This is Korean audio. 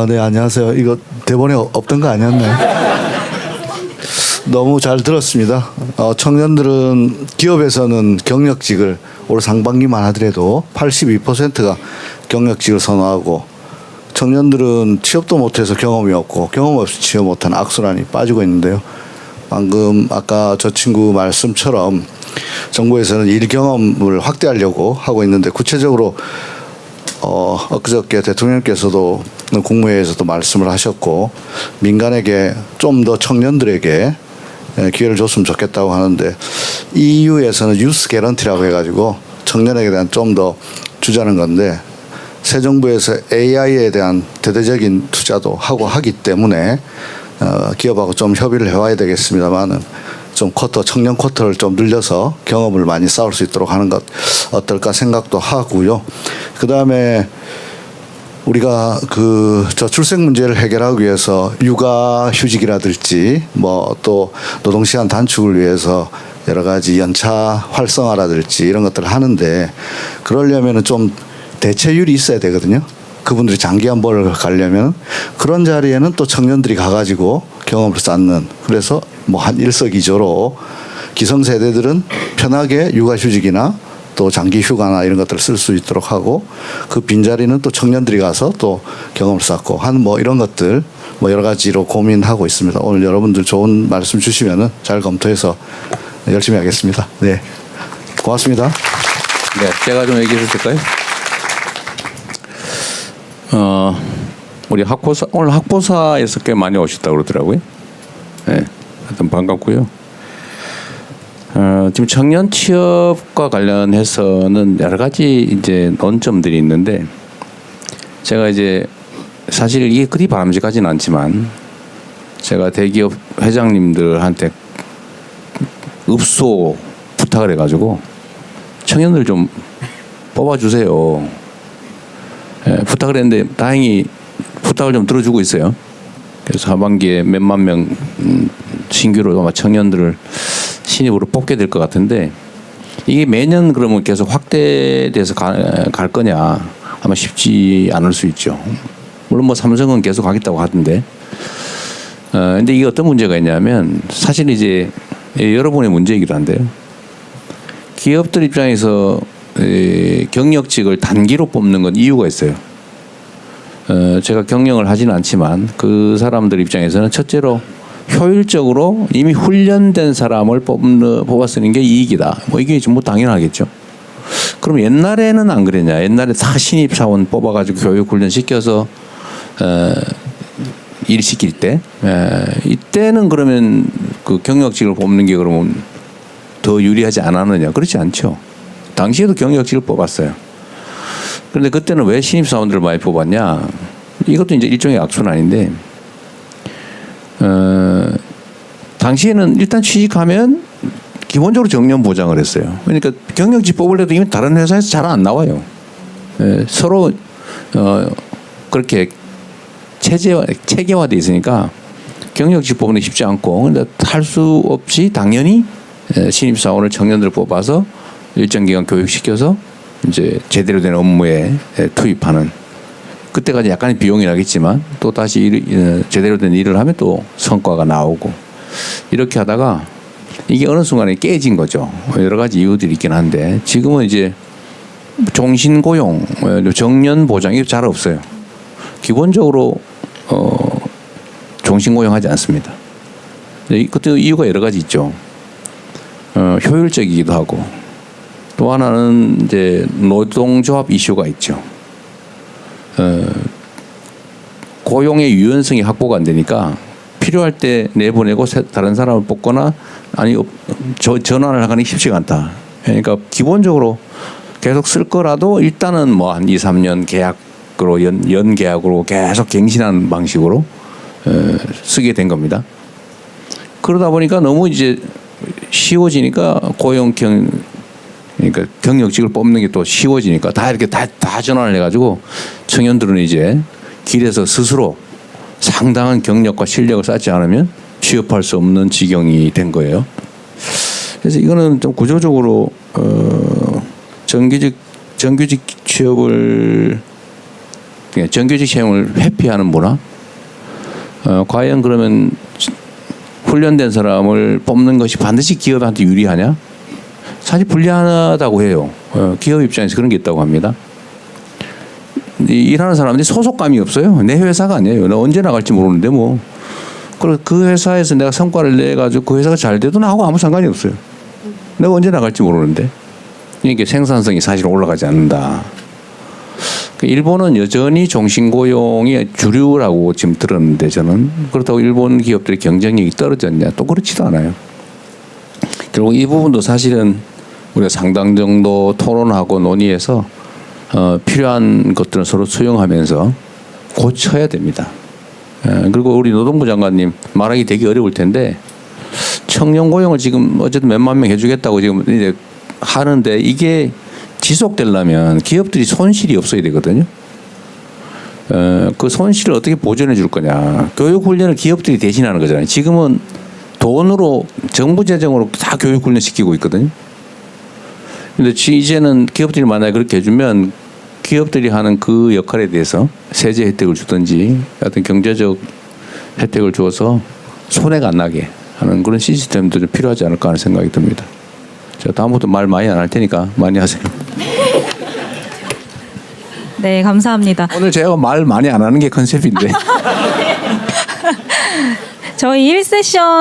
네, 안녕하세요. 이거 대본에 없던 거 아니었나요? 너무 잘 들었습니다. 청년들은 기업에서는 경력직을 올 상반기만 하더라도 82%가 경력직을 선호하고, 청년들은 취업도 못해서 경험이 없고 경험 없이 취업 못한 악순환이 빠지고 있는데요. 방금 아까 저 친구 말씀처럼 정부에서는 일 경험을 확대하려고 하고 있는데, 구체적으로 엊그저께 대통령께서도 국무회의에서도 말씀을 하셨고, 민간에게 좀 더 청년들에게 기회를 줬으면 좋겠다고 하는데, EU에서는 유스 개런티라고 해가지고 청년에게 대한 좀 더 주자는 건데, 새 정부에서 AI에 대한 대대적인 투자도 하고 하기 때문에 기업하고 좀 협의를 해와야 되겠습니다만은, 좀 청년 쿼터를 좀 늘려서 경험을 많이 쌓을 수 있도록 하는 것 어떨까 생각도 하고요. 그 다음에 우리가 저출생 문제를 해결하기 위해서 육아휴직이라든지 또 노동시간 단축을 위해서 여러 가지 연차 활성화라든지 이런 것들을 하는데, 그러려면은 좀 대체율이 있어야 되거든요. 그분들이 장기간 벌을 가려면 그런 자리에는 또 청년들이 가가지고 경험을 쌓는, 그래서 한 일석이조로 기성세대들은 편하게 육아휴직이나 또 장기휴가나 이런 것들을 쓸 수 있도록 하고, 그 빈자리는 또 청년들이 가서 또 경험을 쌓고 하는 이런 것들 여러 가지로 고민하고 있습니다. 오늘 여러분들 좋은 말씀 주시면은 잘 검토해서 열심히 하겠습니다. 네, 고맙습니다. 네, 제가 좀 얘기해 주실까요? 우리 오늘 학보사에서 꽤 많이 오셨다고 그러더라고요. 네, 하여튼 반갑고요. 지금 청년 취업과 관련해서는 여러 가지 이제 논점들이 있는데, 제가 이제 사실 이게 그리 바람직하지는 않지만, 제가 대기업 회장님들한테 읍소 부탁을 해가지고 청년들 좀 뽑아주세요. 부탁을 했는데 다행히 부탁을 좀 들어주고 있어요. 그래서 하반기에 몇만 명 신규로 아마 청년들을 신입으로 뽑게 될 것 같은데, 이게 매년 그러면 계속 확대돼서 갈 거냐, 아마 쉽지 않을 수 있죠. 물론 삼성은 계속 가겠다고 하던데, 근데 이게 어떤 문제가 있냐면, 사실 이제 여러분의 문제이기도 한데요. 기업들 입장에서 경력직을 단기로 뽑는 건 이유가 있어요. 제가 경영을 하지는 않지만 그 사람들 입장에서는 첫째로 효율적으로 이미 훈련된 사람을 뽑아 쓰는 게 이익이다. 이게 좀 당연하겠죠. 그럼 옛날에는 안 그랬냐? 옛날에 다 신입 사원 뽑아가지고 교육 훈련 시켜서 일 시킬 때, 이때는 그러면 그 경력직을 뽑는 게 그러면 더 유리하지 않았느냐? 그렇지 않죠. 당시에도 경력직을 뽑았어요. 그런데 그때는 왜 신입 사원들을 많이 뽑았냐? 이것도 이제 일종의 악순환인데, 당시에는 일단 취직하면 기본적으로 정년 보장을 했어요. 그러니까 경력직 뽑으려도 이미 다른 회사에서 잘 안 나와요. 서로 그렇게 체계화돼 있으니까 경력직 뽑는 게 쉽지 않고, 근데 할 수 없이 당연히 신입 사원을 청년들 뽑아서 일정 기간 교육시켜서 이제 제대로 된 업무에 투입하는, 그때까지 약간의 비용이 나겠지만 또 다시 제대로 된 일을 하면 또 성과가 나오고, 이렇게 하다가 이게 어느 순간에 깨진 거죠. 여러 가지 이유들이 있긴 한데, 지금은 이제 종신고용, 정년 보장이 잘 없어요. 기본적으로 종신고용하지 않습니다. 그때 이유가 여러 가지 있죠. 효율적이기도 하고, 또 하나는 이제 노동조합 이슈가 있죠. 고용의 유연성이 확보가 안 되니까 필요할 때 내보내고 다른 사람을 뽑거나 전환을 하기 쉽지가 않다. 그러니까 기본적으로 계속 쓸 거라도 일단은 한 2, 3년 계약으로 연계약으로 계속 갱신하는 방식으로 쓰게 된 겁니다. 그러다 보니까 너무 이제 쉬워지니까 그러니까 경력직을 뽑는 게 또 쉬워지니까 다 이렇게 다 전환을 해가지고 청년들은 이제 길에서 스스로 상당한 경력과 실력을 쌓지 않으면 취업할 수 없는 지경이 된 거예요. 그래서 이거는 좀 구조적으로 정규직 취업을 그냥 정규직 채용을 회피하는 문화. 과연 그러면 훈련된 사람을 뽑는 것이 반드시 기업한테 유리하냐? 사실 불리하다고 해요. 기업 입장에서 그런 게 있다고 합니다. 일하는 사람들이 소속감이 없어요. 내 회사가 아니에요. 나 언제 나갈지 모르는데 뭐. 그리고 그 회사에서 내가 성과를 내가지고 그 회사가 잘 돼도 나하고 아무 상관이 없어요. 내가 언제 나갈지 모르는데. 이게 생산성이 사실 올라가지 않는다. 일본은 여전히 종신고용이 주류라고 지금 들었는데 저는 그렇다고 일본 기업들의 경쟁력이 떨어졌냐? 또 그렇지도 않아요. 결국 이 부분도 사실은 우리가 상당 정도 토론하고 논의해서 필요한 것들은 서로 수용하면서 고쳐야 됩니다. 그리고 우리 노동부 장관님 말하기 되게 어려울 텐데 청년 고용을 지금 어쨌든 몇만 명 해주겠다고 지금 이제 하는데 이게 지속되려면 기업들이 손실이 없어야 되거든요. 그 손실을 어떻게 보전해 줄 거냐. 교육 훈련을 기업들이 대신하는 거잖아요. 지금은 돈으로 정부 재정으로 다 교육 훈련 시키고 있거든요. 근데 이제는 기업들이 만약에 그렇게 해주면 기업들이 하는 그 역할에 대해서 세제 혜택을 주든지 어떤 경제적 혜택을 주어서 손해가 안 나게 하는 그런 시스템도 좀 필요하지 않을까 하는 생각이 듭니다. 제가 다음부터 말 많이 안 할 테니까 많이 하세요. 네, 감사합니다. 오늘 제가 말 많이 안 하는 게 컨셉인데. 저희 1세션